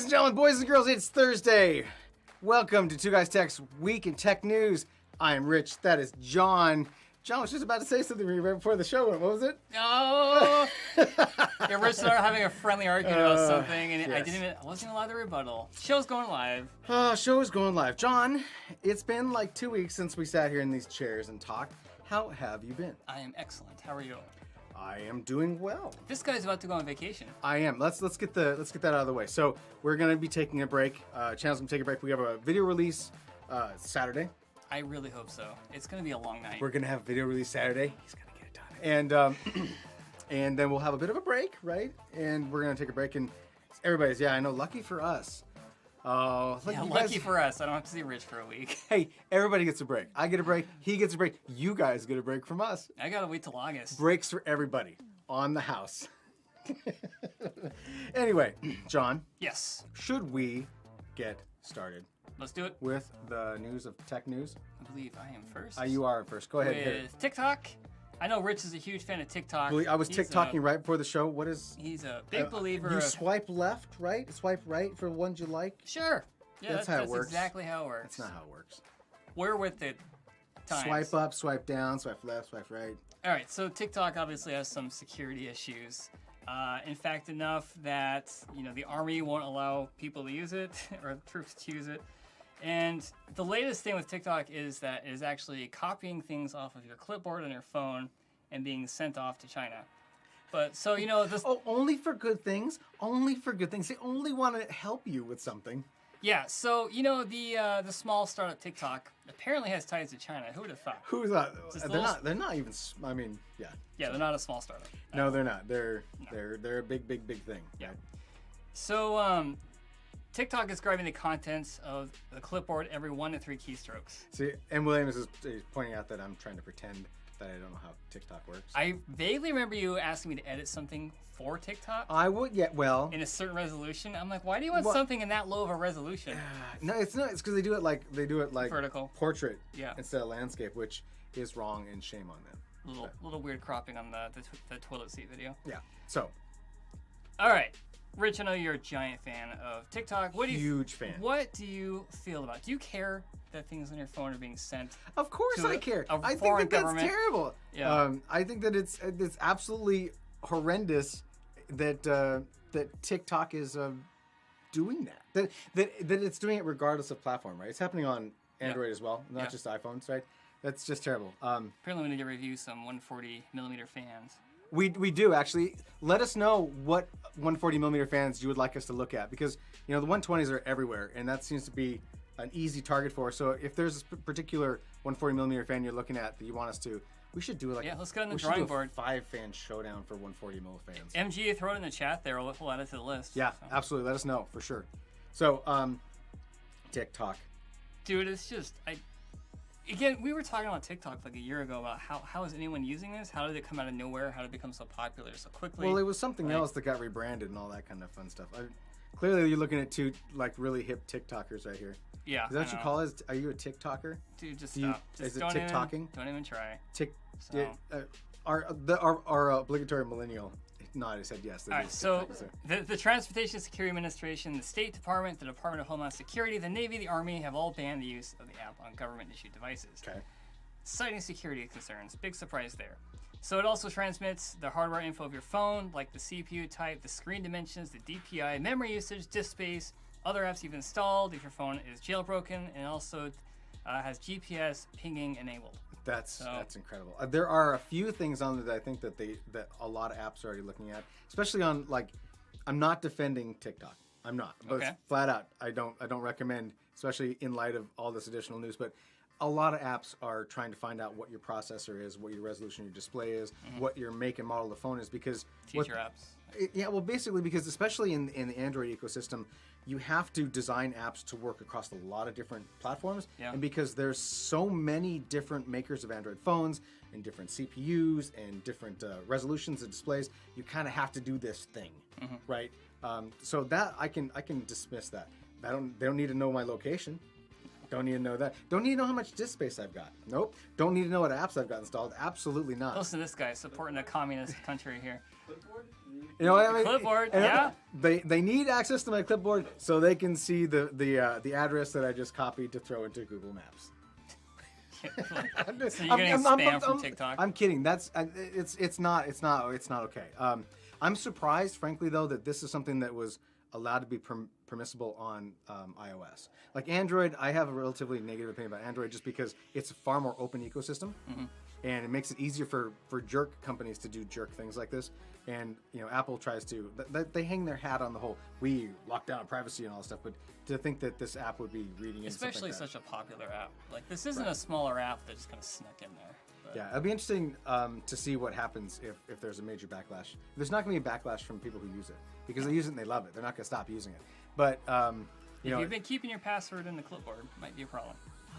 Ladies and gentlemen, boys and girls, it's Thursday. Welcome to Two Guys Tech's Week in Tech News. I am Rich. That is John. John was just about to say something right before the show went. What was it? Oh, yeah, Rich and I were having a friendly argument about something, and yes. I wasn't allowed to rebuttal. Show's going live. Show is going live. John, it's been like 2 weeks since we sat here in these chairs and talked. How have you been? I am excellent. How are you? I am doing well. This guy's about to go on vacation. I am. Let's get that out of the way. So we're gonna be taking a break. Channel's gonna take a break. We have a video release Saturday. I really hope so. It's going to be a long night. We're gonna have a video release Saturday. He's gonna get it done. And then we'll have a bit of a break, right? And we're gonna take a break. And everybody's, I know, lucky for us. Lucky for us. I don't have to see Rich for a week. Hey, everybody gets a break. I get a break. He gets a break. You guys get a break from us. I gotta wait till August. Breaks for everybody on the house. Anyway, John. Yes. Should we get started? Let's do it. With the news of tech news. I believe I am first. You are first. Go ahead. With TikTok. I know Rich is a huge fan of TikTok. I was TikToking right before the show. What is? He's a big believer. You swipe left, right? Swipe right for ones you like? Sure. Yeah, that's how it works. That's exactly how it works. That's not how it works. We're with the times. Swipe up, swipe down, swipe left, swipe right. All right, so TikTok obviously has some security issues. In fact, enough that the Army won't allow people to use it or troops to use it. And the latest thing with TikTok is that it is actually copying things off of your clipboard on your phone and being sent off to China. But so this. Oh, only for good things. Only for good things. They only want to help you with something. Yeah. So the small startup TikTok apparently has ties to China. Who would have thought? Who thought? They're not even. I mean, yeah. Yeah, they're not a small startup. No, they're not. They're a big thing. Yeah. Right? So TikTok is grabbing the contents of the clipboard every 1 to 3 keystrokes. See, and Williams is pointing out that I'm trying to pretend that I don't know how TikTok works. I vaguely remember you asking me to edit something for TikTok. I would, well. In a certain resolution. I'm like, why do you want something in that low of a resolution? No, it's not. It's because they do it like vertical portrait yeah. instead of landscape, which is wrong and shame on them. Little weird cropping on the toilet seat video. Yeah. So. All right. Rich, I know you're a giant fan of TikTok. Huge fan. What do you feel about it? Do you care that things on your phone are being sent? Of course I care. I think that government? That's terrible. Yeah. I think that it's absolutely horrendous that that TikTok is doing that. That it's doing it regardless of platform, right? It's happening on Android as well, not just iPhones, right? That's just terrible. Apparently we need to review some 140mm fans. We do actually. Let us know what 140mm fans you would like us to look at, because the 120s are everywhere, and that seems to be an easy target for us. So if there's a particular 140mm fan you're looking at that you want us to, we should do let's get on the drawing board. 5-fan showdown for 140mm fans. MG, throw it in the chat there. We'll add it to the list. Yeah, absolutely. Let us know for sure. So TikTok, dude, it's just Again, we were talking about TikTok like a year ago about how is anyone using this? How did it come out of nowhere? How did it become so popular so quickly? Well, it was something else that got rebranded and all that kind of fun stuff. Clearly, you're looking at two really hip TikTokers right here. Yeah. Is that what you call it? Are you a TikToker? Dude, just stop. Is it TikToking? Don't even try. Our obligatory millennial nod said yes. All right, so the Transportation Security Administration, the State Department, the Department of Homeland Security, the Navy, the Army have all banned the use of the app on government-issued devices. Okay. Citing security concerns. Big surprise there. So it also transmits the hardware info of your phone, like the CPU type, the screen dimensions, the DPI, memory usage, disk space, other apps you've installed if your phone is jailbroken, and also has GPS pinging enabled. That's incredible. There are a few things on there that I think that a lot of apps are already looking at, especially on I'm not defending TikTok. I'm not, but it's flat out I don't recommend, especially in light of all this additional news. But a lot of apps are trying to find out what your processor is, what your resolution of your display is, what your make and model of the phone is, because teacher apps. Basically because especially in the Android ecosystem, you have to design apps to work across a lot of different platforms. Yeah. And because there's so many different makers of Android phones and different CPUs and different resolutions and displays, you kind of have to do this thing, right? So that I can dismiss that. They don't need to know my location. Don't need to know that. Don't need to know how much disk space I've got. Nope. Don't need to know what apps I've got installed. Absolutely not. Listen to this guy supporting a communist country here. Clipboard? You know what I mean? Clipboard, And yeah. They need access to my clipboard so they can see the address that I just copied to throw into Google Maps. So you're getting spam from TikTok? I'm kidding. It's not okay. I'm surprised, frankly, though, that this is something that was allowed to be permissible on iOS. Like Android, I have a relatively negative opinion about Android just because it's a far more open ecosystem, and it makes it easier for jerk companies to do jerk things like this. And Apple tries to they hang their hat on the whole we lock down privacy and all this stuff, but to think that this app would be reading, especially such a popular app, like this isn't a smaller app that just kind of snuck in there. But. Yeah, it'll be interesting to see what happens if there's a major backlash. There's not going to be a backlash from people who use it because they use it and they love it. They're not going to stop using it. But if you've been keeping your password in the clipboard, it might be a problem.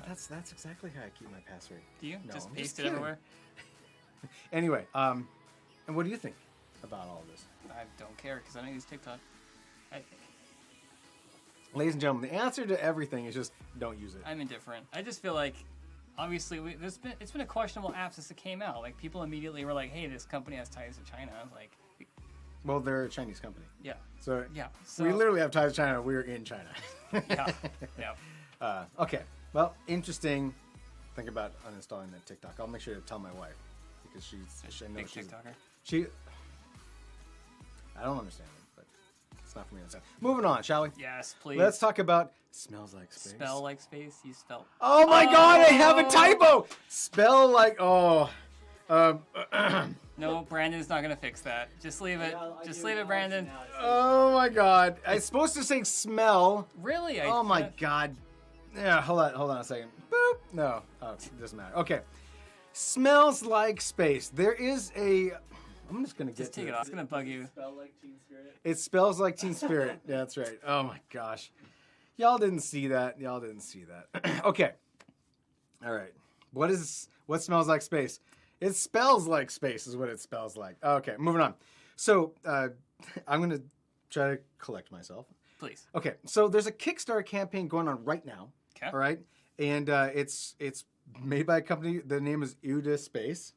That's exactly how I keep my password. Do you? No, just paste it everywhere? Anyway, and what do you think about all of this? I don't care because I don't use TikTok. Ladies and gentlemen, the answer to everything is just don't use it. I'm indifferent. I just feel like, obviously, it's been a questionable app since it came out. Like, people immediately were like, hey, this company has ties to China. I was like... Well, they're a Chinese company. Yeah. So, yeah. We literally have ties to China. We're in China. Yeah. Okay. Well, interesting. Think about uninstalling that TikTok. I'll make sure to tell my wife because she knows she's... TikToker? I don't understand it, but it's not for me to understand. Moving on, shall we? Yes, please. Let's talk about Smells Like Space. Spell like space? You spell... Oh my God, I have a typo! Spell like... No, Brandon's not going to fix that. Just leave it. Just leave it, Brandon. Oh my God. It's supposed to say smell. Really? Oh my God. Yeah, hold on a second. Boop. No. Oh, it doesn't matter. Okay. Smells Like Space. There is a... I'm just gonna take it off. It's gonna bug you. Spell like Teen Spirit. It spells like Teen Spirit. Yeah, that's right. Oh my gosh, y'all didn't see that. Okay. All right. What smells like space? It spells like space is what it spells like. Okay, moving on. So I'm gonna try to collect myself. Please. Okay. So there's a Kickstarter campaign going on right now. Okay. All right, and it's made by a company. The name is Uda Space.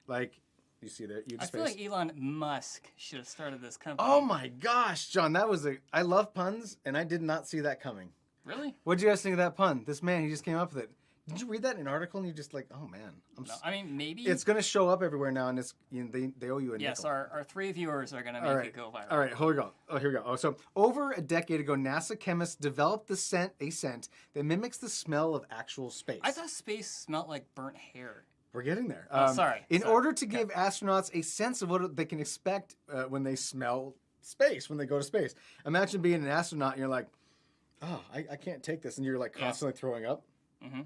Like. You see that? I feel like Elon Musk should have started this company. Oh my gosh, John, I love puns, and I did not see that coming. Really? What did you guys think of that pun? This man, he just came up with it. Did you read that in an article and you just like, oh man. No, I mean, maybe. It's going to show up everywhere now, and it's they owe you a yes, nickel. our 3 viewers are going to make it go viral. All right, here we go. Oh, so over a decade ago, NASA chemists developed a scent that mimics the smell of actual space. I thought space smelled like burnt hair. We're getting there. Sorry. Order to give astronauts a sense of what they can expect when they smell space, when they go to space. Imagine being an astronaut and you're like, oh, I can't take this. And you're like constantly throwing up. Mm-hmm.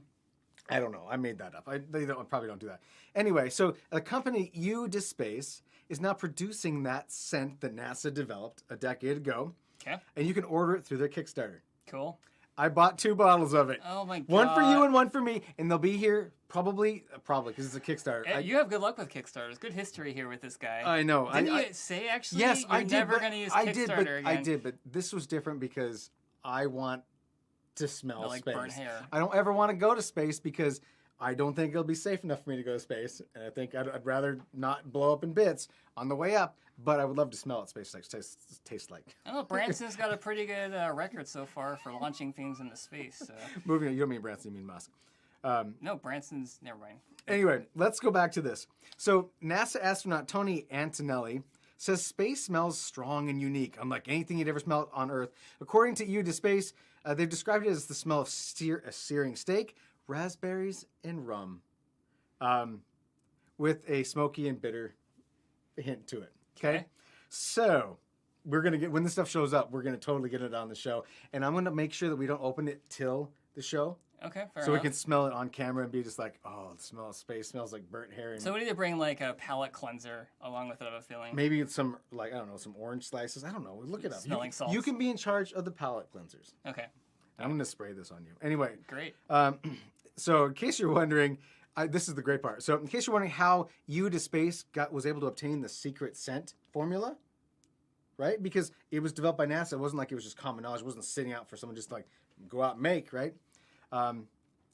I don't know. I made that up. They probably don't do that. Anyway, so a company, Uda Space, is now producing that scent that NASA developed a decade ago. Okay. And you can order it through their Kickstarter. Cool. I bought 2 bottles of it. Oh my God. One for you and one for me, and they'll be here probably because it's a Kickstarter. You have good luck with Kickstarters. Good history here with this guy. I know. Didn't you say actually? Yes, you're I did. Never going to use Kickstarter again. I did, but this was different because I want to smell like space. Burnt hair. I don't ever want to go to space because I don't think it'll be safe enough for me to go to space, and I think I'd rather not blow up in bits on the way up. But I would love to smell what space tastes like. I don't know. Branson's got a pretty good record so far for launching things into space. So. Moving on, you don't mean Branson, you mean Musk. No, Branson's... Never mind. Anyway, let's go back to this. So NASA astronaut Tony Antonelli says space smells strong and unique, unlike anything he'd ever smelled on Earth. According to Uda Space, they've described it as the smell of a searing steak, raspberries, and rum, with a smoky and bitter hint to it. Okay? So we're going to when this stuff shows up, we're going to totally get it on the show. And I'm going to make sure that we don't open it till the show. Okay, fair So enough. we can smell it on camera and be just like, oh, the smell of space smells like burnt hair. So we need to bring like a palate cleanser along with it, I have a feeling. Maybe it's some, like, I don't know, some orange slices. I don't know. Look it up. Smelling salts. You can be in charge of the palate cleansers. Okay. I'm going to spray this on you. Anyway. Great. So in case you're wondering, this is the great part. So in case you're wondering how Uda Space was able to obtain the secret scent formula, right? Because it was developed by NASA. It wasn't like it was just common knowledge. It wasn't sitting out for someone just to like go out and make, right? On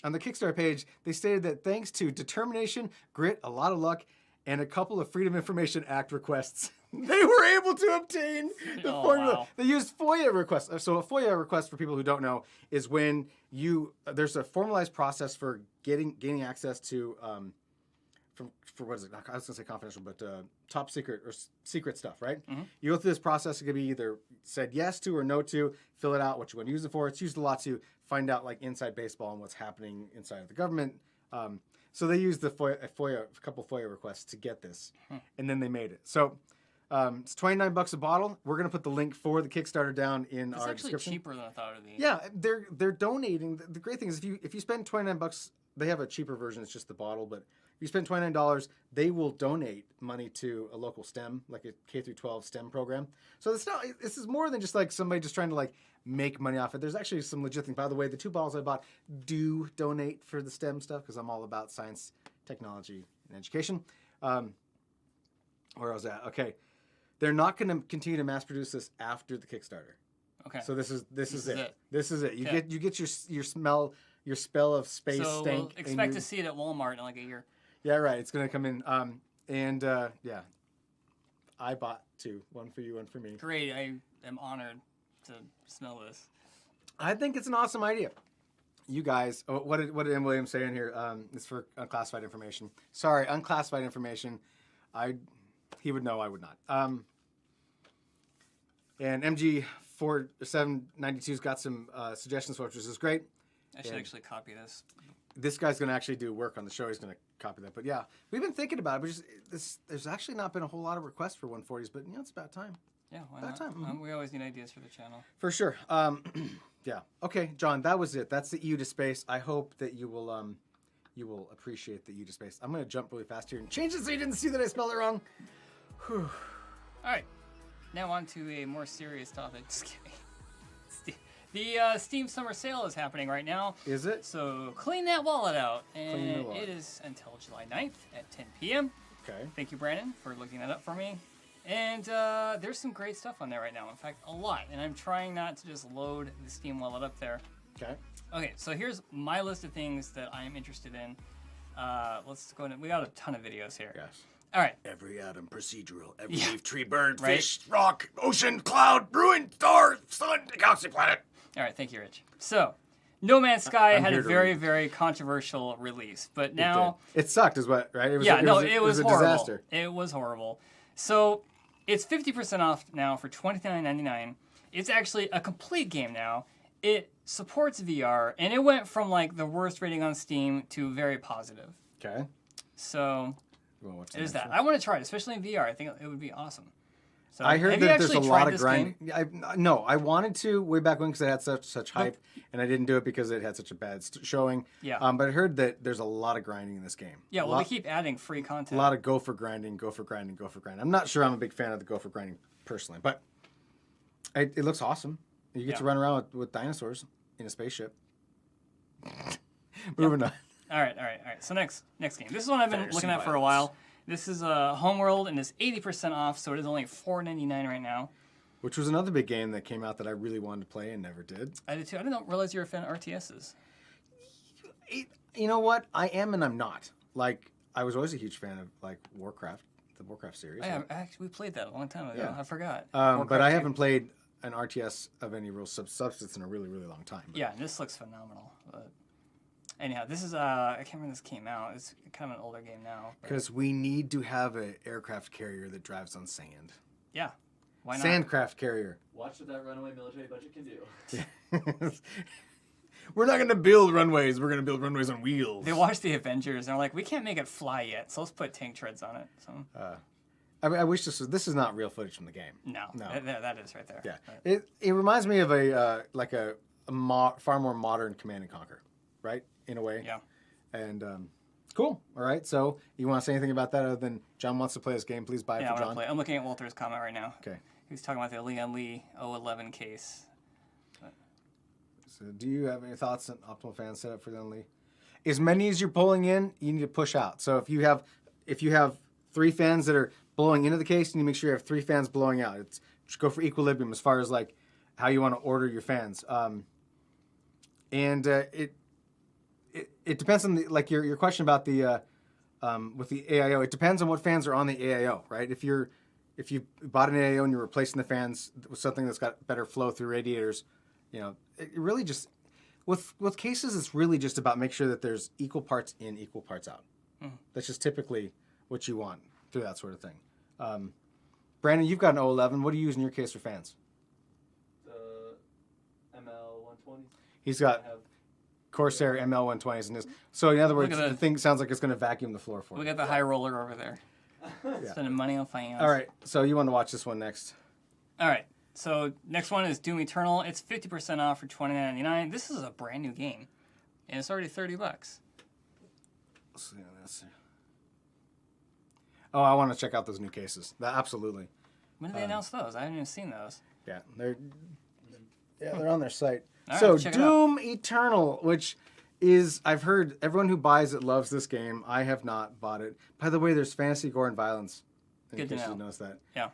the Kickstarter page, they stated that thanks to determination, grit, a lot of luck, and a couple of Freedom Information Act requests, They were able to obtain the formula. Wow. They used FOIA requests. So a FOIA request, for people who don't know, is when there's a formalized process for gaining access to for what is it? I was going to say confidential, but top secret or secret stuff, right? Mm-hmm. You go through this process. It can be either said yes to or no to. Fill it out, what you want to use it for. It's used a lot to find out like inside baseball and what's happening inside of the government. So they used a couple FOIA requests to get this, and then they made it. So it's $29 a bottle. We're going to put the link for the Kickstarter down in our description. It's actually cheaper than I thought it would be. Yeah, they're donating. The great thing is if you spend $29, they have a cheaper version. It's just the bottle, but if you spend $29, they will donate money to a local STEM, like a K through 12 STEM program. So this is more than just like somebody just trying to like make money off it. There's actually some legit thing. By the way, the 2 bottles I bought do donate for the STEM stuff because I'm all about science, technology, and education. Where I was at. Okay. They're not going to continue to mass produce this after the Kickstarter. Okay. So this is it. This is it. You get your spell of space stank. So we'll expect to see it at Walmart in like a year. Yeah, right. It's going to come in. Yeah. I bought 2. One for you, one for me. Great. I am honored to smell this. I think it's an awesome idea. You guys, what did M. Williams say in here? It's for unclassified information. Sorry, unclassified information. He would know, I would not. And MG4792's got some suggestions for it, which is great. I should actually copy this. This guy's going to actually do work on the show. He's going to copy that. But yeah, we've been thinking about it. There's actually not been a whole lot of requests for 140s, but it's about time. Yeah, why not? Time. Mm-hmm. We always need ideas for the channel. For sure. Yeah. Okay, John, that was it. That's the EU to space. I hope that you will appreciate the EU to space. I'm going to jump really fast here and change it so you didn't see that I spelled it wrong. Whew. All right. Now on to a more serious topic. Just kidding. The Steam Summer Sale is happening right now. Is it? So clean that wallet out. And it is until July 9th at 10 p.m. Okay. Thank you, Brandon, for looking that up for me. And there's some great stuff on there right now. In fact, a lot. And I'm trying not to just load the Steam wallet up there. Okay. Okay, so here's my list of things that I'm interested in. Let's go into... We got a ton of videos here. Yes. All right. Every atom procedural. Every leaf, tree, bird, fish, rock, ocean, cloud, ruin, star, sun, galaxy, planet. All right, thank you, Rich. So, No Man's Sky had a very, very controversial release, but now... It sucked, is what, right? It was a horrible. Disaster. It was horrible. So, it's 50% off now for $29.99. It's actually a complete game now. It supports VR, and it went from, like, the worst rating on Steam to very positive. Okay. So, there's that. I want to try it, especially in VR. I think it would be awesome. So, I heard that there's a lot of grinding. No, I wanted to way back when because it had such hype, and I didn't do it because it had such a bad showing. Yeah. But I heard that there's a lot of grinding in this game. Yeah, well, they keep adding free content. A lot of go for grinding. I'm not sure I'm a big fan of the go for grinding personally, but it looks awesome. You get to run around with dinosaurs in a spaceship. Moving on. All right. So next game. This is one I've been looking at for a while. This is Homeworld, and it's 80% off, so it is only $4.99 right now. Which was another big game that came out that I really wanted to play and never did. I did too. I didn't realize you were a fan of RTSs. You know what? I am and I'm not. Like, I was always a huge fan of, like, Warcraft, the Warcraft series. Actually, we played that a long time ago. Yeah. I forgot. But I haven't played an RTS of any real substance in a really, really long time. But. Yeah, and this looks phenomenal. But anyhow, this is, I can't remember when this came out. It's kind of an older game now. Because we need to have an aircraft carrier that drives on sand. Yeah. Why not? Sandcraft carrier. Watch what that runaway military budget can do. We're not going to build runways. We're going to build runways on wheels. They watched the Avengers and they're like, we can't make it fly yet, so let's put tank treads on it. So. I wish this is not real footage from the game. No. That is right there. Yeah. Right. It reminds me of a far more modern Command & Conquer, right? In a way. Yeah. And cool. All right. So you want to say anything about that other than John wants to play this game? Please buy it for John. I'm looking at Walter's comment right now. Okay. He's talking about the Leon Lee 011 case. So do you have any thoughts on optimal fan setup for Leon Lee? As many as you're pulling in, you need to push out. So if you have 3 fans that are blowing into the case, you need to make sure you have 3 fans blowing out. Just go for equilibrium as far as like how you want to order your fans. It depends on your question about the with the AIO. It depends on what fans are on the AIO, right? If you're if you bought an AIO and you're replacing the fans with something that's got better flow through radiators, it really just with cases, it's really just about make sure that there's equal parts in, equal parts out. That's just typically what you want through that sort of thing. Brandon, you've got an 011. What do you use in your case for fans? The ML120. He's got Corsair ML120s in his. So in other words, the thing sounds like it's going to vacuum the floor for you. We got the high roller over there. Spending money on fans. All right, so you want to watch this one next? All right, so next one is Doom Eternal. It's 50% off for $29.99. This is a brand new game, and it's already $30. Let's see on this. Oh, I want to check out those new cases. Absolutely. When did they announce those? I haven't even seen those. Yeah, they're on their site. All so right, Doom Eternal, which is, I've heard everyone who buys it loves this game. I have not bought it. By the way, there's fantasy, gore, and violence. Good to know. You noticed that. Yeah.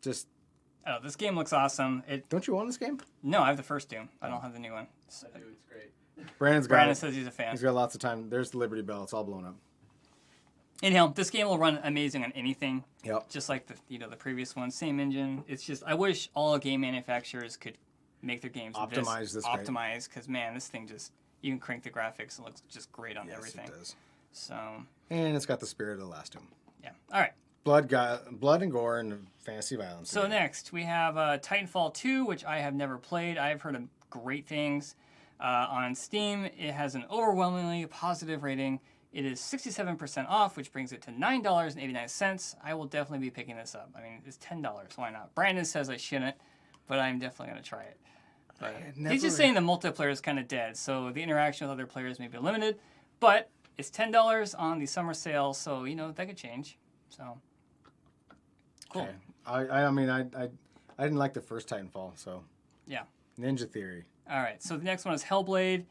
This game looks awesome. Don't you own this game? No, I have the first Doom. I don't have the new one. I do. It's great. Brandon says he's a fan. He's got lots of time. There's the Liberty Bell. It's all blown up. Anyhow, this game will run amazing on anything. Yep. Just like the previous one, same engine. It's just I wish all game manufacturers could make their games optimized because man, this thing just you can crank the graphics. It looks just great on everything. It does. So. And it's got the spirit of the last Doom. Yeah. All right. Blood and gore and fantasy violence. So next we have Titanfall 2, which I have never played. I've heard of great things. On Steam, it has an overwhelmingly positive rating. It is 67% off, which brings it to $9.89. I will definitely be picking this up. I mean, it's $10. Why not? Brandon says I shouldn't, but I'm definitely going to try it. But he's just saying the multiplayer is kind of dead, so the interaction with other players may be limited. But it's $10 on the summer sale, so, that could change. So, cool. Okay. I didn't like the first Titanfall, so. Yeah. Ninja Theory. All right, so the next one is Hellblade.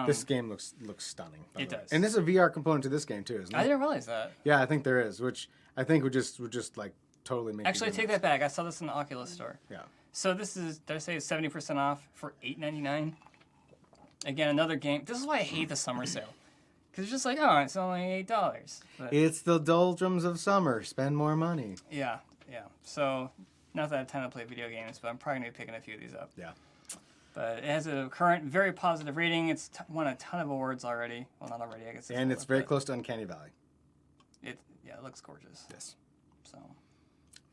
This game looks stunning. It does. And there's a VR component to this game too, isn't it? I didn't realize that. Yeah, I think there is, which I think would just like totally make. Actually, I take that back. I saw this in the Oculus store. Yeah. So this is, did I say it's 70% off for $8.99? Again, another game. This is why I hate the summer sale. Because it's just like, oh, it's only $8. But it's the doldrums of summer. Spend more money. Yeah. So, not that I have time to play video games, but I'm probably going to be picking a few of these up. Yeah. But it has a current very positive rating. It's won a ton of awards already. Well, not already, I guess. And it's very close to Uncanny Valley. It looks gorgeous. Yes. So.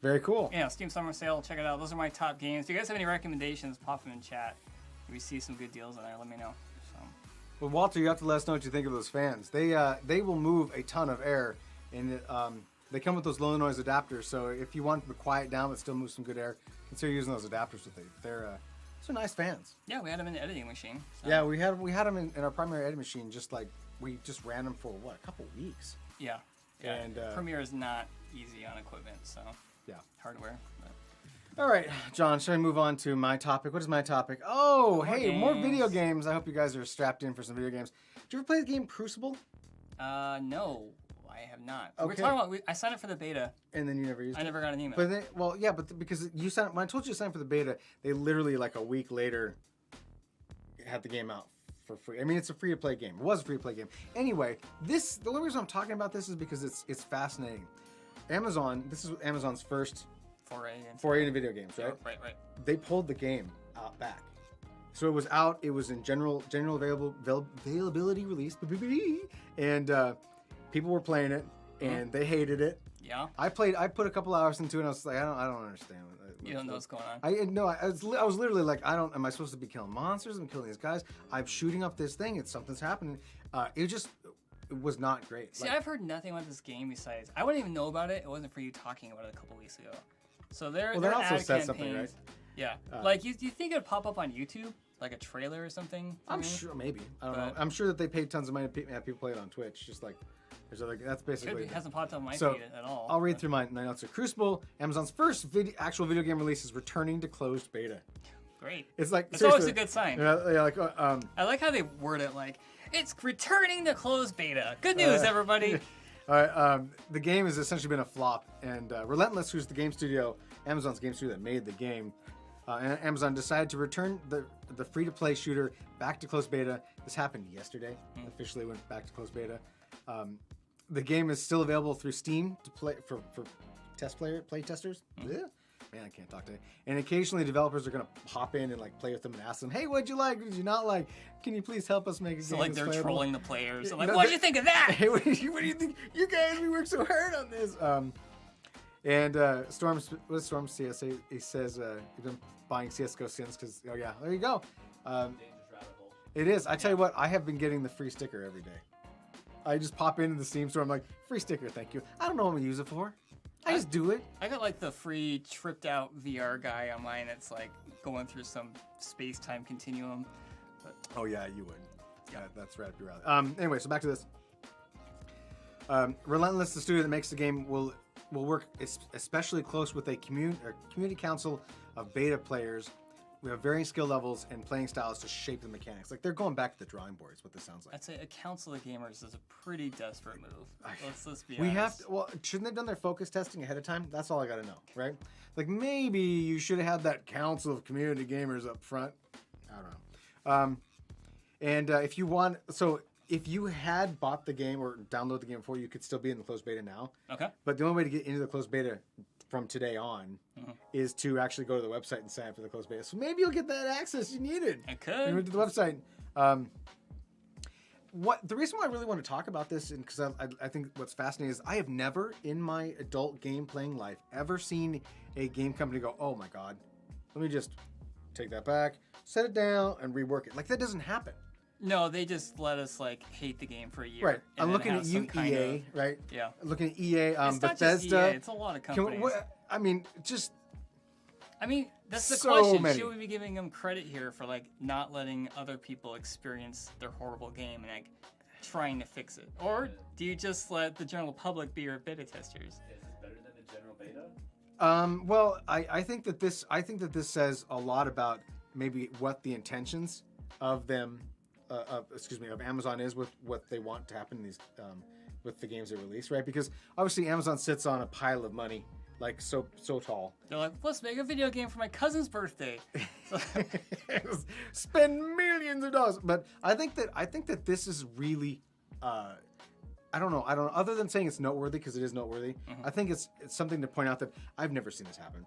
Very cool. Yeah, Steam Summer Sale. Check it out. Those are my top games. If you guys have any recommendations, pop them in chat. If you see some good deals in there, let me know. So. Well, Walter, you have to let us know what you think of those fans. They will move a ton of air, and they come with those low noise adapters. So if you want them to quiet down but still move some good air, consider using those adapters with it. They're nice fans. Yeah, we had them in the editing machine. So. Yeah, we had them in our primary editing machine. We just ran them for a couple weeks. Yeah. And Premiere is not easy on equipment, so yeah, hardware. But. All right, John. Shall I move on to my topic? What is my topic? Oh, more video games. I hope you guys are strapped in for some video games. Did you ever play the game Crucible? No. I have not. Okay. We're talking about. I signed up for the beta, and then you never used it. I never got an email. But because you signed when I told you to sign up for the beta, they literally like a week later had the game out for free. I mean, it's a free to play game. It was a free to play game. Anyway, the only reason I'm talking about this is because it's fascinating. This is Amazon's first foray into video games, right? Right. They pulled the game out back. So it was out. It was in general availability release, and people were playing it, and they hated it. Yeah. I put a couple hours into it, and I was like, I don't understand. You don't know what's going on. I was literally like, am I supposed to be killing monsters? I'm killing these guys. I'm shooting up this thing. Something's happening. It was not great. See, I've heard nothing about this game besides I wouldn't even know about it. It wasn't for you talking about it a couple weeks ago. So that also ad said something, right? Yeah. Do you think it would pop up on YouTube? Like a trailer or something? I'm sure, maybe. I don't know. I'm sure that they paid tons of money to have people play it on Twitch. Just like, that's basically it. Hasn't popped up on my feed at all. I'll read through my notes. So Crucible, Amazon's first actual video game release, is returning to closed beta. Great. It's like it's always a good sign. I like how they word it like, it's returning to closed beta. Good news, everybody. All right. The game has essentially been a flop, and Relentless, who's the game studio, Amazon's game studio that made the game, and Amazon decided to return the free-to-play shooter back to closed beta. This happened yesterday. Officially went back to closed beta. the game is still available through Steam to play for play testers. Mm-hmm. Yeah. Man, I can't talk today. And occasionally developers are going to hop in and like play with them and ask them, hey, what'd you like? What did you not like? Can you please help us make a game? So like they're playable? trolling the players. I'm like, No, what'd you think of that? Hey, what do you think? You guys, we worked so hard on this. And Storm CSA, he says he's been buying CSGO since because, oh yeah, there you go. Dangerous rabbit hole. It is. I tell you what, I have been getting the free sticker every day. I just pop into the Steam store. I'm like, free sticker, thank you. I don't know what I'm gonna use it for. I just do it. I got like the free tripped out VR guy on mine that's like going through some space-time continuum. But, Oh yeah, you would. Yeah. That's right up your alley. Anyway, so back to this. Relentless, the studio that makes the game, will work especially close with a community council of beta players. We have varying skill levels and playing styles to shape the mechanics. Like they're going back to the drawing board. Is what this sounds like. I'd say a council of gamers is a pretty desperate move. Let's be We honest. have to. Well, shouldn't they have done their focus testing ahead of time? That's all I got to know, right? Like maybe you should have had that council of community gamers up front. I don't know. And if you want, so if you had bought the game or downloaded the game before, you could still be in the closed beta now. Okay. But the only way to get into the closed beta from today on is to actually go to the website and sign up for the closed beta. So maybe you'll get that access you needed. I You could. went to the website. The reason why I really want to talk about this, and because I think what's fascinating is I have never in my adult game playing life ever seen a game company go, oh my god, let me just take that back, set it down, and rework it. Like that doesn't happen. No, they just let us like hate the game for a year. Right. and I'm then looking have at you, some kind EA, of- right? Yeah. Looking at EA, It's not Bethesda. just EA, it's a lot of companies. I mean, just I mean, that's the So question. many. Should we be giving them credit here for like not letting other people experience their horrible game and like trying to fix it, or do you just let the general public be your beta testers? Is this better than the general beta? Well, I think that this says a lot about maybe what the intentions of them, of Amazon is with what they want to happen in these with the games they release, right? Because obviously Amazon sits on a pile of money, like so tall. They're like, let's make a video game for my cousin's birthday. So, Spend millions of dollars, but I think that this is really, I don't know. Other than saying it's noteworthy because it is noteworthy, I think it's something to point out that I've never seen this happen,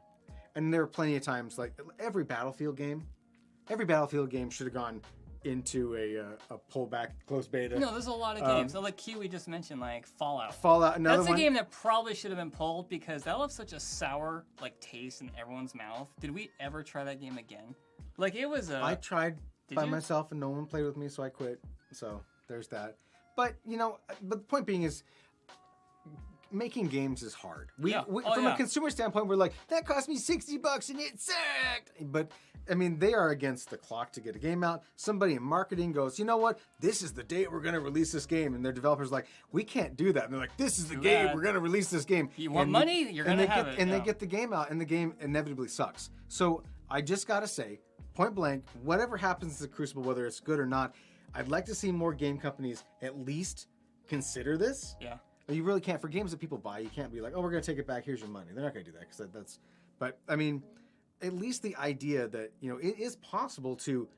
and there are plenty of times like every Battlefield game should have gone into a pullback closed beta. no, there's a lot of games. So like Kiwi just mentioned, like Fallout. Another That's one. a game that probably should have been pulled because that left such a sour like taste in everyone's mouth. Did we ever try that game again? Like it was a. I tried Did by you? myself and no one played with me, so I quit. So there's that. But but the point being is, making games is hard. Yeah. From a consumer standpoint, we're like, that cost me $60 and it sucked. But I mean, they are against the clock to get a game out. Somebody in marketing goes, you know what? This is the date we're going to release this game. And their developers like, we can't do that. And they're like, this is the game. We're going to release this game. You want money? You're going to have it. And they get the game out, and the game inevitably sucks. So I just got to say, point blank, whatever happens to Crucible, whether it's good or not, I'd like to see more game companies at least consider this. Yeah. You really can't. For games that people buy, you can't be like, oh, we're going to take it back. Here's your money. They're not going to do that because that's. But I mean, at least the idea that it is possible to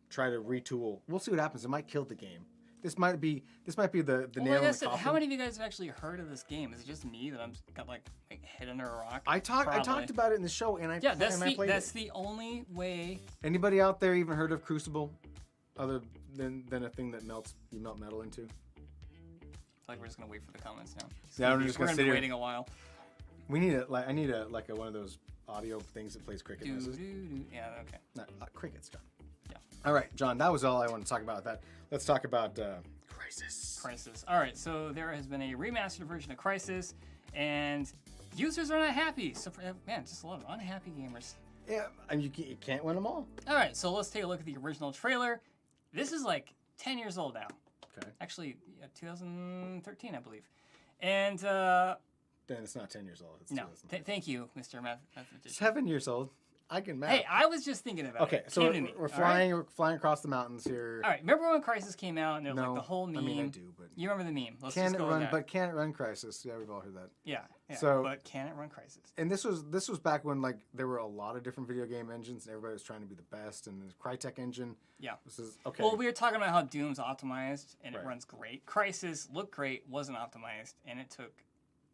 try to retool. We'll see what happens. It might kill the game. This might be the nail in the coffin. How many of you guys have actually heard of this game? Is it just me that I'm got like hid under a rock? I talked about it in the show, and I played that's it. the only way. Anybody out there even heard of Crucible, other than a thing that you melt metal into? Like we're just gonna wait for the comments now. Yeah, we're just gonna sit be here. waiting a while. We need I need one of those audio things that plays cricket noises. Yeah, okay. No, crickets, John. Yeah. All right, John. That was all I wanted to talk about. That. Let's talk about Crysis. Crysis. All right. So there has been a remastered version of Crysis, and users are not happy. So just a lot of unhappy gamers. Yeah, and you can't win them all. All right. So let's take a look at the original trailer. This is like 10 years old now. Okay. Actually, 2013, I believe. And Then it's not 10 years old. It's no, 2000. thank you, Mr. Mathematician. 7 years old. I can map. Hey, I was just thinking about it. Okay, so we're flying. We're flying across the mountains here. All right, remember when Crisis came out and there was like the whole meme? I mean, I do, but you remember the meme? Let's can just it go run? with that. But can it run Crisis? Yeah, we've all heard that. Yeah. So, but can it run Crisis? And this was back when like there were a lot of different video game engines, and everybody was trying to be the best. And the Crytek engine. Yeah. This is okay. Well, we were talking about how Doom's optimized and it runs great. Crisis looked great, wasn't optimized, and it took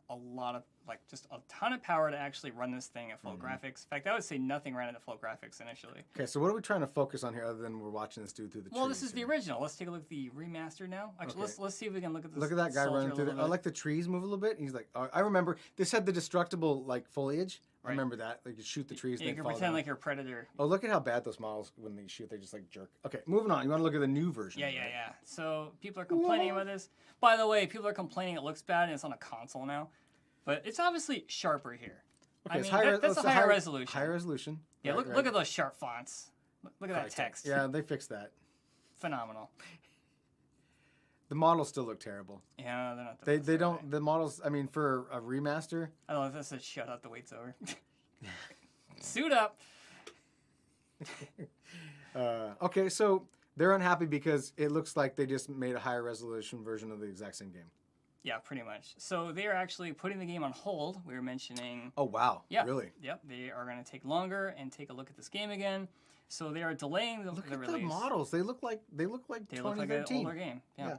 a lot of just a ton of power to actually run this thing at full graphics. In fact, I would say nothing ran at full graphics initially. Okay, so what are we trying to focus on here other than we're watching this dude through the trees? Well, this is the original. Let's take a look at the remaster now. Actually, let's see if we can look at this. Look at that guy running through there. I like the trees move a little bit. He's like, I remember this had the destructible foliage. I remember that. Like you shoot the trees. Yeah, you can pretend like you're a predator. Oh, look at how bad those models when they shoot, they just like jerk. Okay, moving on. You want to look at the new version? Yeah. So people are complaining about this. By the way, people are complaining it looks bad and it's on a console now. But it's obviously sharper here. Okay, I mean, that's a higher resolution. Higher resolution. Yeah, look at those sharp fonts. Look at that text. Yeah, they fixed that. Phenomenal. The models still look terrible. Yeah, they're not the best. They don't. The models. I mean, for a remaster. I don't know if that says shut up. The wait's over. Suit up. Okay, so they're unhappy because it looks like they just made a higher resolution version of the exact same game. Yeah, pretty much. So they are actually putting the game on hold. We were mentioning. Oh wow! Yeah, really? Yep. They are going to take longer and take a look at this game again. So they are delaying the look release. Look at the models. They look like 2013. They look like an older game. Yeah.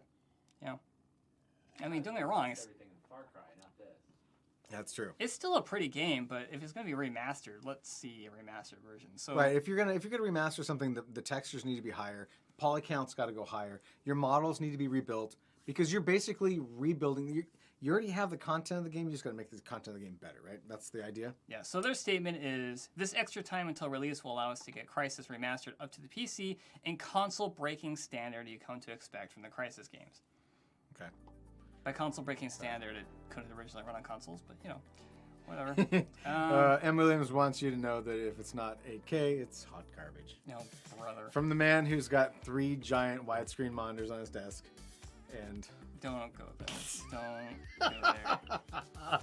I mean, don't get me wrong. Everything in Far Cry, not this. That's true. It's still a pretty game, but if it's going to be remastered, let's see a remastered version. So right, if you're gonna remaster something, the textures need to be higher. Poly count's got to go higher. Your models need to be rebuilt because you're basically rebuilding. You already have the content of the game. You just got to make the content of the game better, right? That's the idea. Yeah. So their statement is this extra time until release will allow us to get Crysis remastered up to the PC and console-breaking standard you come to expect from the Crysis games. Okay. By console-breaking standard, it couldn't originally run on consoles, but whatever. M. Williams wants you to know that if it's not 8K, it's hot garbage. No, brother. From the man who's got 3 giant widescreen monitors on his desk, and don't go there. Don't go there.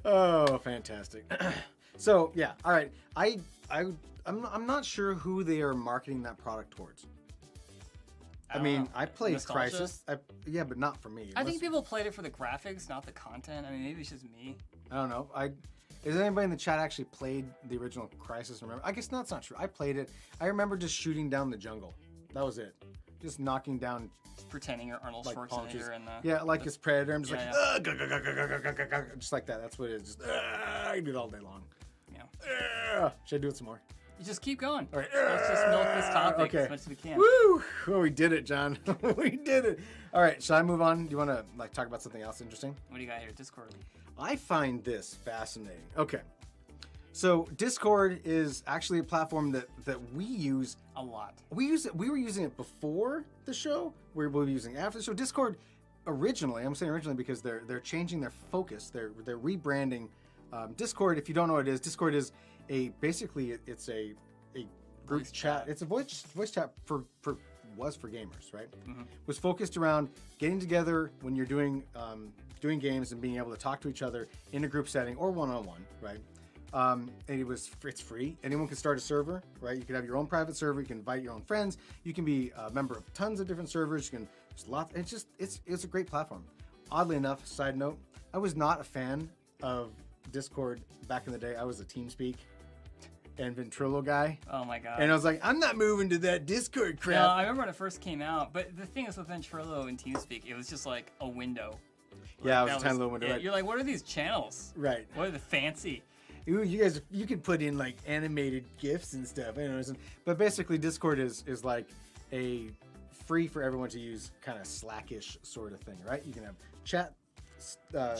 Oh, fantastic. So yeah, all right. I'm not sure who they are marketing that product towards. I mean, I played Nostalgia? Crysis. Yeah, but not for me. I think people played it for the graphics, not the content. I mean, maybe it's just me. I don't know. Is anybody in the chat actually played the original Crysis? Remember? I guess that's not true. I played it. I remember just shooting down the jungle. That was it. Just knocking down. Pretending you're Arnold Schwarzenegger and yeah, like it's Predator. I'm just yeah. just like that. That's what it is. Just I can do it all day long. Yeah. Should I do it some more? You just keep going. All right. Let's just milk this topic as much as we can. Woo! Oh, we did it, John. We did it. All right. Should I move on? Do you want to talk about something else interesting? What do you got here? Discord. I find this fascinating. Okay. So Discord is actually a platform that we use a lot. We were using it before the show. We were using it after the show. Discord originally, I'm saying originally because they're changing their focus. They're rebranding Discord. If you don't know what it is, Discord is basically it's a group voice chat. It's a voice chat for gamers, right? Mm-hmm. Was focused around getting together when you're doing games and being able to talk to each other in a group setting or one-on-one, right? And it's free. Anyone can start a server, right? You can have your own private server. You can invite your own friends. You can be a member of tons of different servers. You can it's a great platform. Oddly enough, side note, I was not a fan of Discord back in the day. I was a TeamSpeak and Ventrilo guy. Oh my god. And I was like, I'm not moving to that Discord crap. No, I remember when it first came out, but the thing is with Ventrilo and TeamSpeak, it was just like a window. Yeah, it was a tiny little window. Yeah, you're like, what are these channels? Right. What are the fancy? You guys, you could put in like animated GIFs and stuff. I don't know, but basically Discord is like a free for everyone to use kind of Slackish sort of thing, right? You can have chat.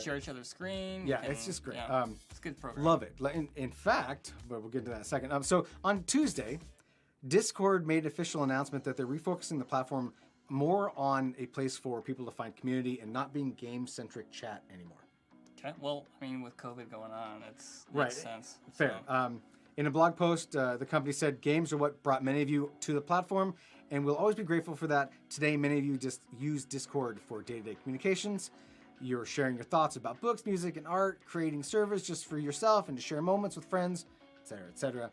Share each other's screen. Yeah, it's just great. Yeah, it's a good program. Love it. In fact, but we'll get into that in a second. So on Tuesday, Discord made an official announcement that they're refocusing the platform more on a place for people to find community and not being game-centric chat anymore. Okay. Well, I mean, with COVID going on, it right. makes sense. Fair. So. In a blog post, the company said, games are what brought many of you to the platform, and we'll always be grateful for that. Today, many of you just use Discord for day-to-day communications. You're sharing your thoughts about books, music, and art, creating servers just for yourself and to share moments with friends, etc., etc.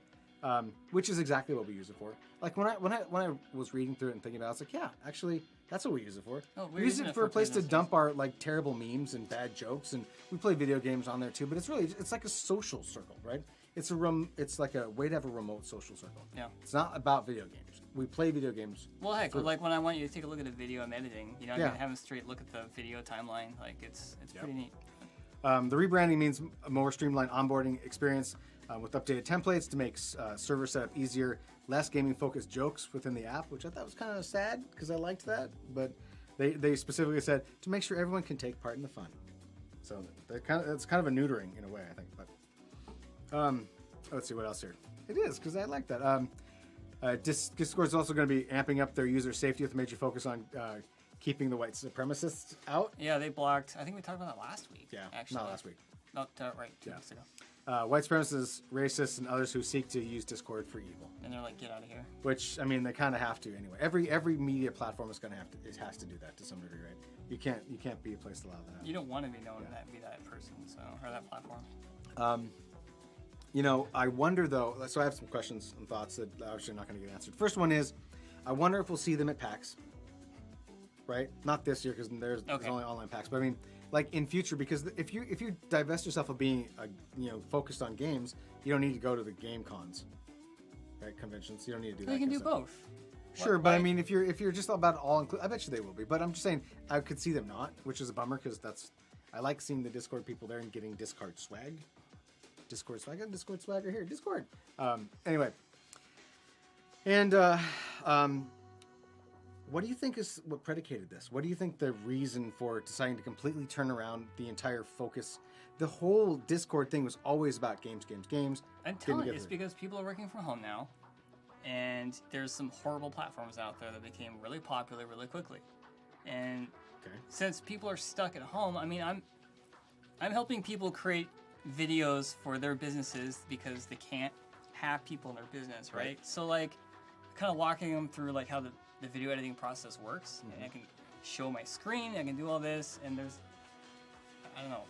which is exactly what we use it for. Like when I was reading through it and thinking about it, I was like, yeah, actually, that's what we use it for. Oh, we use it for a place to dump our like terrible memes and bad jokes, and we play video games on there too. But it's like a social circle, right? It's like a way to have a remote social circle. Yeah. It's not about video games. We play video games. Well, heck, like when I want you to take a look at a video I'm editing, you know, I Yeah. can have a straight look at the video timeline. Like it's pretty neat. The rebranding means a more streamlined onboarding experience with updated templates to make server setup easier, less gaming-focused jokes within the app, which I thought was kind of sad because I liked that. But they specifically said to make sure everyone can take part in the fun. So it's kind of a neutering in a way, I think. But let's see what else here. It is because I like that. Discord is also going to be amping up their user safety with a major focus on keeping the white supremacists out. Yeah, they blocked. I think we talked about that last week. Yeah, actually, not last week. Not right. 2 weeks ago. White supremacists, racists, and others who seek to use Discord for evil. And they're like, get out of here. Which, I mean, they kind of have to anyway. Every media platform is going to have to. It has to do that to some degree, right? You can't be a place to allow that. You don't want to be known to be that person, or that platform. You know, I wonder though. So I have some questions and thoughts that obviously are not going to get answered. First one is, I wonder if we'll see them at PAX. Right? Not this year because there's only online PAX, but I mean, like in future, because if you divest yourself of being focused on games, you don't need to go to the game cons, right? Conventions. You don't need to do that. You can do both. Sure, but I mean, if you're just about all inclusive, I bet you they will be. But I'm just saying, I could see them not, which is a bummer because I like seeing the Discord people there and getting Discord swag. Discord swag. I got Discord swagger here. Discord. Anyway. And what do you think is what predicated this? What do you think the reason for deciding to completely turn around the entire focus? The whole Discord thing was always about games. I'm telling you, it's because people are working from home now, and there's some horrible platforms out there that became really popular really quickly. And since people are stuck at home, I mean, I'm helping people create videos for their businesses because they can't have people in their business, right? So like, kind of walking them through like how the video editing process works, and I can show my screen, I can do all this, and I don't know,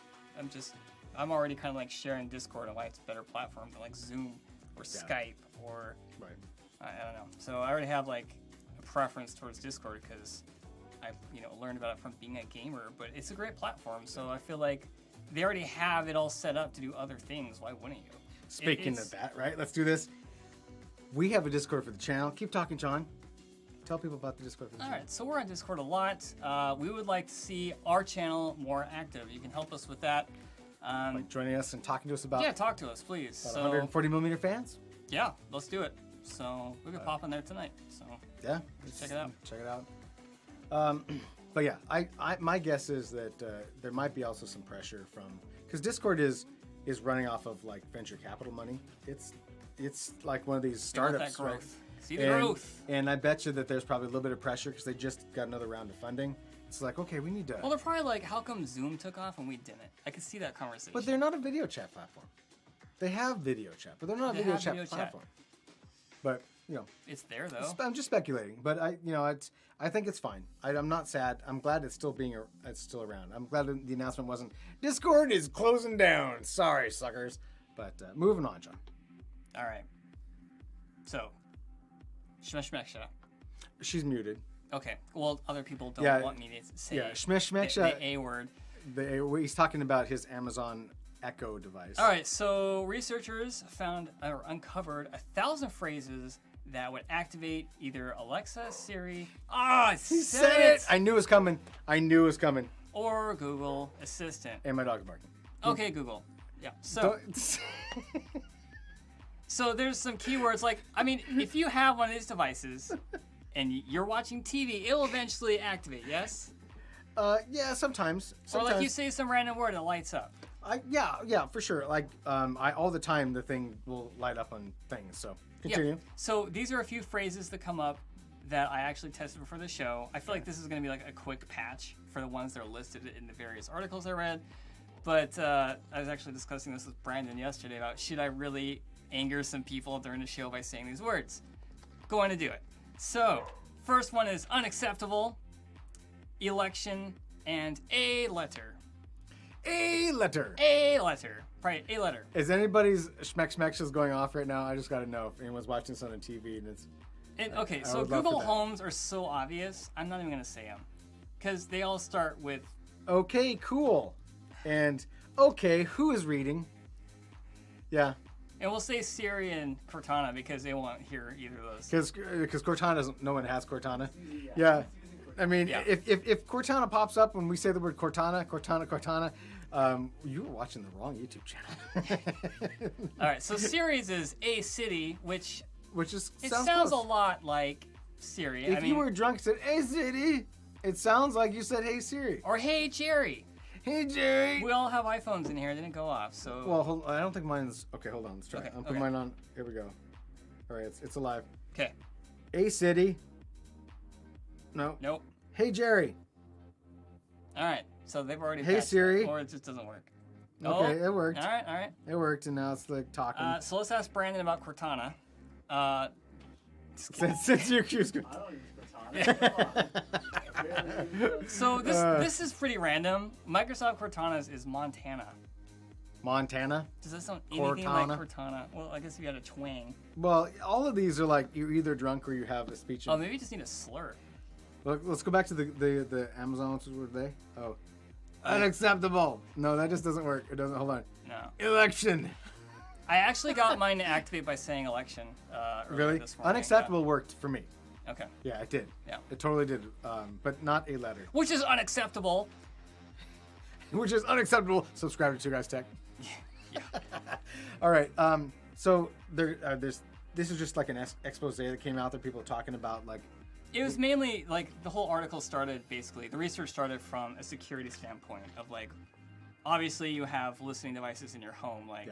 I'm already kind of like sharing Discord and why it's a better platform than like Zoom or Skype or I don't know. So I already have like a preference towards Discord because I learned about it from being a gamer, but it's a great platform. So I feel like they already have it all set up to do other things. Why wouldn't you? Speaking of that, right? Let's do this. We have a Discord for the channel. Keep talking, John. Tell people about the Discord for the channel. All right, so we're on Discord a lot. We would like to see our channel more active. You can help us with that. Like joining us and talking to us about... Yeah, talk to us, please. About 140mm fans? Yeah, let's do it. So we could pop in there tonight. So yeah, check it out. Check it out. But yeah, my guess is that there might be also some pressure from... Because Discord is running off of like venture capital money. It's like one of these startups, right? See the growth. And I bet you that there's probably a little bit of pressure because they just got another round of funding. It's like, okay, we need to... Well, they're probably like, how come Zoom took off and we didn't? I could see that conversation. But they're not a video chat platform. They have video chat, but they're not a video chat platform. But, it's there, though. I'm just speculating, but I think it's fine. I'm not sad. I'm glad it's still around. I'm glad the announcement wasn't, Discord is closing down. Sorry, suckers. But moving on, John. All right. So, Shmeshmeksha. She's muted. Okay. Well, other people don't want me to say Shmeshmeksha. The A word. He's talking about his Amazon Echo device. All right. So researchers found or uncovered 1,000 phrases that would activate either Alexa, Siri. He said it. I knew it was coming. Or Google Assistant. And my dog's barking. Okay, Google. Yeah. So. So there's some keywords like, I mean, if you have one of these devices and you're watching TV, it will eventually activate, yes? Yeah, sometimes. Or like you say some random word and it lights up. Yeah, for sure. Like, all the time the thing will light up on things, so continue. Yeah. So these are a few phrases that come up that I actually tested before the show. I feel like this is going to be like a quick patch for the ones that are listed in the various articles I read. But I was actually discussing this with Brandon yesterday about should I really anger some people during the show by saying these words. Going to do it. So, first one is unacceptable, election, and a letter. A letter. Probably A letter. Is anybody's schmeck going off right now? I just got to know if anyone's watching this on the TV and it's... Okay, so Google Homes are so obvious, I'm not even going to say them. Because they all start with... Okay, cool. And, okay, who is reading? Yeah. And we'll say Siri and Cortana because they won't hear either of those. Because Cortana doesn't... No one has Cortana. Yeah. I mean, if Cortana pops up when we say the word Cortana, you were watching the wrong YouTube channel. All right, so Siri's is A City, which is it sounds a lot like Siri. If you were drunk and said, "Hey City," it sounds like you said, "Hey Siri." Or "Hey Jerry." Hey Jerry. We all have iPhones in here. They didn't go off, so. Well, I don't think mine's. Okay, hold on. Let's try. Okay, I'll put mine on. Here we go. All right, it's alive. Okay. Hey City. No. Nope. Hey Jerry. All right. So they've already. Hey Siri. Or it just doesn't work. Okay, it worked. All right. It worked, and now it's like talking. So let's ask Brandon about Cortana. Since you're Csgo. I don't use Cortana. So this is pretty random. Microsoft Cortana's is Montana. Montana? Does that sound anything like Cortana? Well, I guess if you had a twang. Well, all of these are like you're either drunk or you have a speech. Oh, maybe you just need a slur. Look, let's go back to the Amazon ones. What were they? Oh. Unacceptable. No, that just doesn't work. It doesn't. Hold on. No. Election. I actually got mine to activate by saying election. Really? This morning. Unacceptable worked for me. Okay. Yeah, it did. Yeah. It totally did. But not a letter. Which is unacceptable. Which is unacceptable. Subscribe to Two Guys Tech. Yeah. All right. So this is just like an expose that came out there. People talking about like. It was mainly like the whole article started basically. The research started from a security standpoint of like, obviously you have listening devices in your home. Like,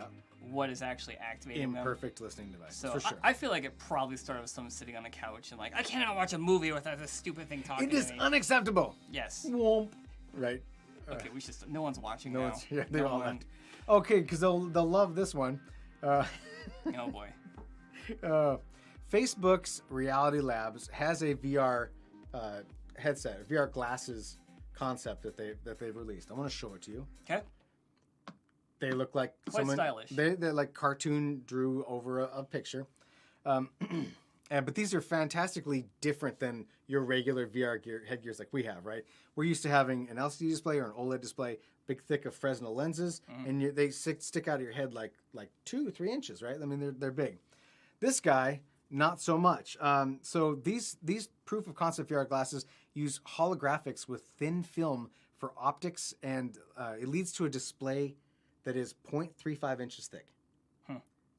what is actually activating them? Imperfect listening device. So for sure. I feel like it probably started with someone sitting on the couch and like, I cannot watch a movie without this stupid thing talking to me. It is unacceptable. Yes. Womp. Right. Okay, we should. No one's watching No now. one's. Yeah, they No all one. left. Okay, because they'll love this one. Oh boy. Facebook's Reality Labs has a VR headset, a VR glasses concept that they've released. I want to show it to you. Okay. They look like Quite stylish. They're like cartoon drew over a picture, but these are fantastically different than your regular VR headgears like we have. Right? We're used to having an LCD display or an OLED display, big thick of Fresnel lenses, and they stick out of your head like 2-3 inches. Right? I mean they're big. This guy. Not so much. So these proof of concept VR glasses use holographics with thin film for optics, and it leads to a display that is 0.35 inches thick.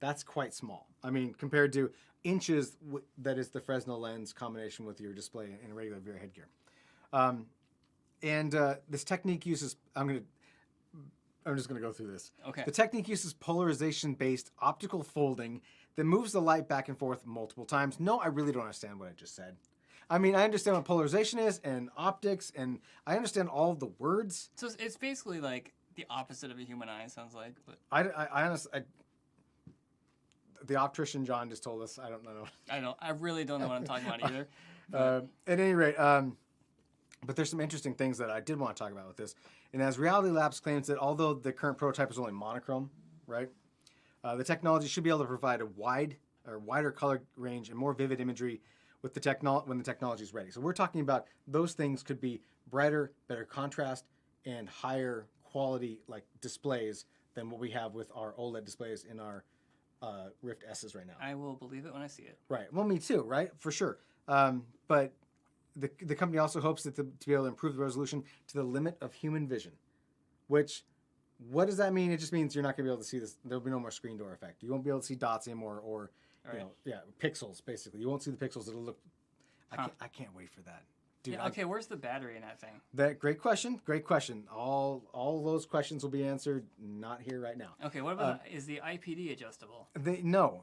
That's quite small. I mean, compared to inches, that is the Fresnel lens combination with your display in a regular VR headgear. This technique uses. I'm just going to go through this. Okay. The technique uses polarization-based optical folding that moves the light back and forth multiple times. No, I really don't understand what I just said. I mean, I understand what polarization is and optics, and I understand all of the words. So it's basically like the opposite of a human eye, sounds like. But I honestly, the optician John just told us. I don't know. I really don't know what I'm talking about either. At any rate, but there's some interesting things that I did want to talk about with this. And as Reality Labs claims that although the current prototype is only monochrome, right? The technology should be able to provide a wider color range and more vivid imagery with when the technology is ready. So we're talking about those things could be brighter, better contrast, and higher quality like displays than what we have with our OLED displays in our Rift S's right now. I will believe it when I see it. Right. Well, me too. Right. For sure. But the company also hopes that to be able to improve the resolution to the limit of human vision, which. What does that mean? It just means you're not going to be able to see this. There'll be no more screen door effect. You won't be able to see dots anymore or pixels, basically. You won't see the pixels. It'll look... I can't wait for that. Dude, yeah, okay, where's the battery in that thing? Great question. All those questions will be answered not here right now. Okay, what about... is the IPD adjustable? No.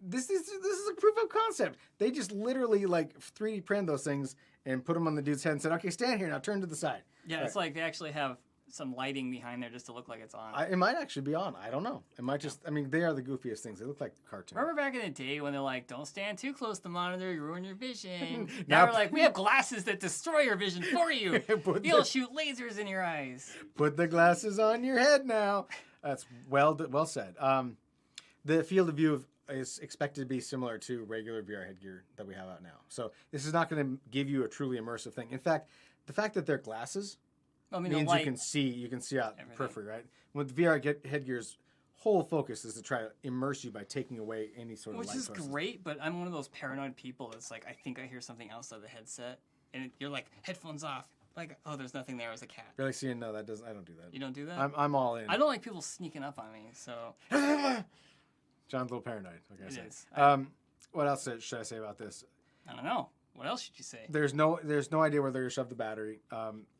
This is a proof of concept. They just literally like 3D print those things and put them on the dude's head and said, okay, stand here now, turn to the side. Yeah, it's like they actually have some lighting behind there just to look like it's on. It might actually be on. I don't know. It might just... I mean, they are the goofiest things. They look like cartoons. Remember back in the day when they're like, don't stand too close to the monitor, you ruin your vision. Now we're like, we have glasses that destroy your vision for you. You'll shoot lasers in your eyes. Put the glasses on your head now. That's well said. The field of view is expected to be similar to regular VR headgear that we have out now. So this is not going to give you a truly immersive thing. In fact, the fact that they're glasses means you can see out the periphery, right? With VR headgear's whole focus is to try to immerse you by taking away any sort of light sources. Which is great, but I'm one of those paranoid people that's like, I think I hear something else out of the headset, and you're like, headphones off. Like, oh, there's nothing there as a cat. Really seeing? No, I don't do that. You don't do that? I'm all in. I don't like people sneaking up on me, so. John's a little paranoid. Like I said. It is. What else should I say about this? I don't know. What else should you say? There's no idea where they're gonna shove the battery,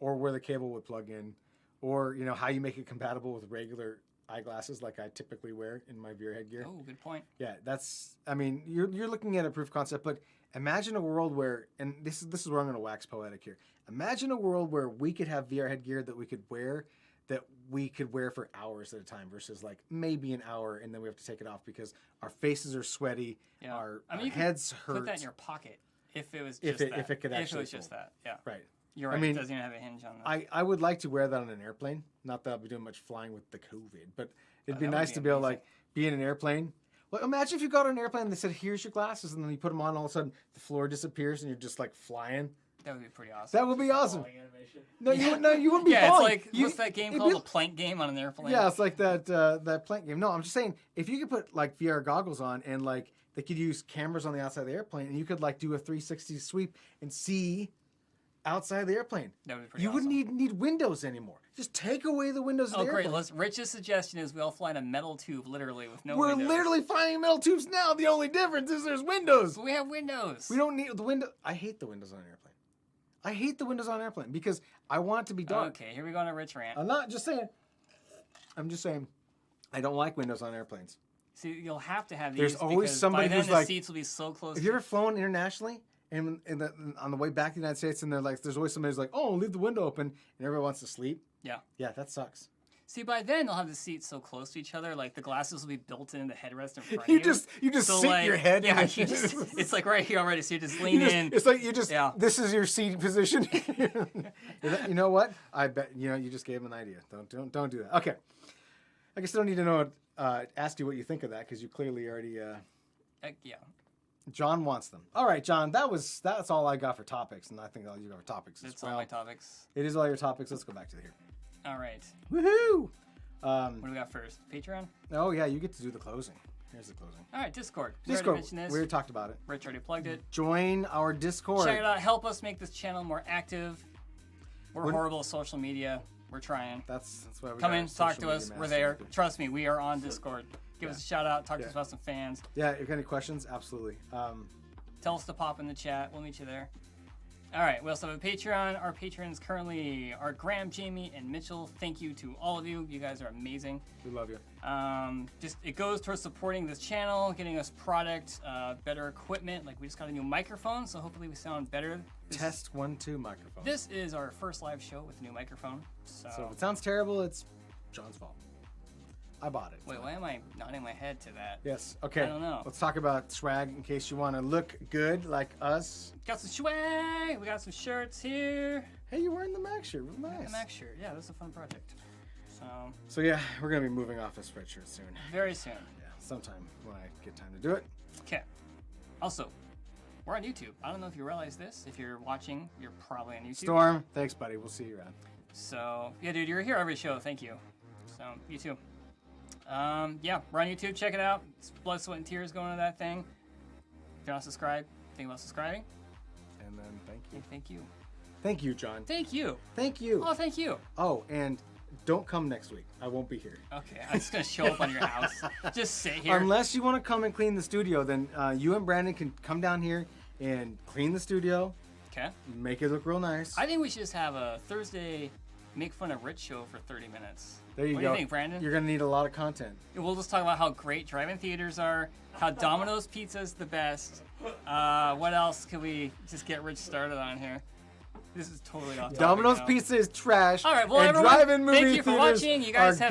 or where the cable would plug in, or how you make it compatible with regular eyeglasses like I typically wear in my VR headgear. Oh, good point. Yeah, you're looking at a proof of concept, but imagine a world where, and this is where I'm gonna wax poetic here. Imagine a world where we could have VR headgear that we could wear for hours at a time versus like maybe an hour, and then we have to take it off because our faces are sweaty, our heads hurt. Put that in your pocket if it was just that. If it could actually. If it was just that, yeah. Right. You're right. It doesn't even have a hinge on that. I would like to wear that on an airplane. Not that I'll be doing much flying with the COVID, but it'd be nice to be able to like be in an airplane. Well, imagine if you got on an airplane and they said, "Here's your glasses," and then you put them on, all of a sudden the floor disappears and you're just like flying. That would be pretty awesome. That would be awesome. No, you wouldn't be yeah, falling. It's like, what's that game called? The plank game on an airplane? Yeah, it's like that plank game. No, I'm just saying, if you could put like VR goggles on and like they could use cameras on the outside of the airplane and you could like do a 360 sweep and see outside of the airplane. That would be pretty awesome. You wouldn't need windows anymore. Just take away the windows of the airplane. Oh, great. Rich's suggestion is we all fly in a metal tube, literally, with no windows. We're literally flying metal tubes now. The only difference is there's windows. But we have windows. We don't need the window. I hate the windows on an airplane. I hate the windows on an airplane because I want it to be dark. Okay, here we go on a Rich rant. I'm not just saying. I'm just saying I don't like windows on airplanes. See, you'll have to have these. There's always somebody who's like, the seats will be so close. Have you ever flown internationally and on the way back to the United States and they're like, there's always somebody who's like, oh, leave the window open and everybody wants to sleep? Yeah. Yeah, that sucks. See, by then they'll have the seats so close to each other, like the glasses will be built in the headrest in front of you. You just so sit like, your head. Yeah, it's like right here already, so you just lean in. It's like this is your seating position. You know what? I bet you just gave him an idea. Don't do that. Okay. I guess I don't need to know. Ask you what you think of that because you clearly already. Yeah. John wants them. All right, John. That's all I got for topics, and I think all you got for topics. That's all my topics. It is all your topics. Let's go back to here. All right. Woohoo! What do we got first? Patreon? Oh, yeah, you get to do the closing. Here's the closing. All right, Discord. We already talked about it. Rich already plugged it. Join our Discord. Check it out. Help us make this channel more active. We're horrible at social media. We're trying. That's why we come in, talk to us. We're there. Trust me, we are on Discord. Give us a shout out. Talk to us about some fans. Yeah, if you got any questions, absolutely. Tell us to pop in the chat. We'll meet you there. All right, we also have a Patreon. Our patrons currently are Graham, Jamie, and Mitchell. Thank you to all of you. You guys are amazing. We love you. It goes towards supporting this channel, getting us product, better equipment. Like we just got a new microphone, so hopefully we sound better. Test 1, 2 microphone. This is our first live show with a new microphone. So if it sounds terrible, it's John's fault. I bought it. Wait, why am I nodding my head to that? Yes. Okay. I don't know. Let's talk about swag in case you want to look good like us. Got some swag. We got some shirts here. Hey, you're wearing the Mac shirt. Nice. The Mac shirt. Yeah, that's a fun project. So yeah, we're gonna be moving off this sweatshirt soon. Very soon. Yeah, sometime when I get time to do it. Okay. Also, we're on YouTube. I don't know if you realize this. If you're watching, you're probably on YouTube. Storm, thanks, buddy. We'll see you around. So yeah, dude, you're here every show. Thank you. So you too. Yeah, we're on YouTube. Check it out. It's blood, sweat, and tears going into that thing. If you're not subscribed, think about subscribing. And then thank you. Thank you. Thank you, John. Thank you. Thank you. Oh, thank you. Oh, and don't come next week. I won't be here. Okay, I'm just gonna show up on your house. Just sit here. Unless you want to come and clean the studio, then you and Brandon can come down here and clean the studio. Okay. Make it look real nice. I think we should just have a Thursday make fun of Rich show for 30 minutes. There you go. What do you think, Brandon? You're gonna need a lot of content. We'll just talk about how great drive-in theaters are, how Domino's Pizza is the best. What else could we just get Rich started on here? This is totally off topic. Domino's now. Pizza is trash. All right, well, and everyone, drive-in movie thank you for theaters watching. You guys have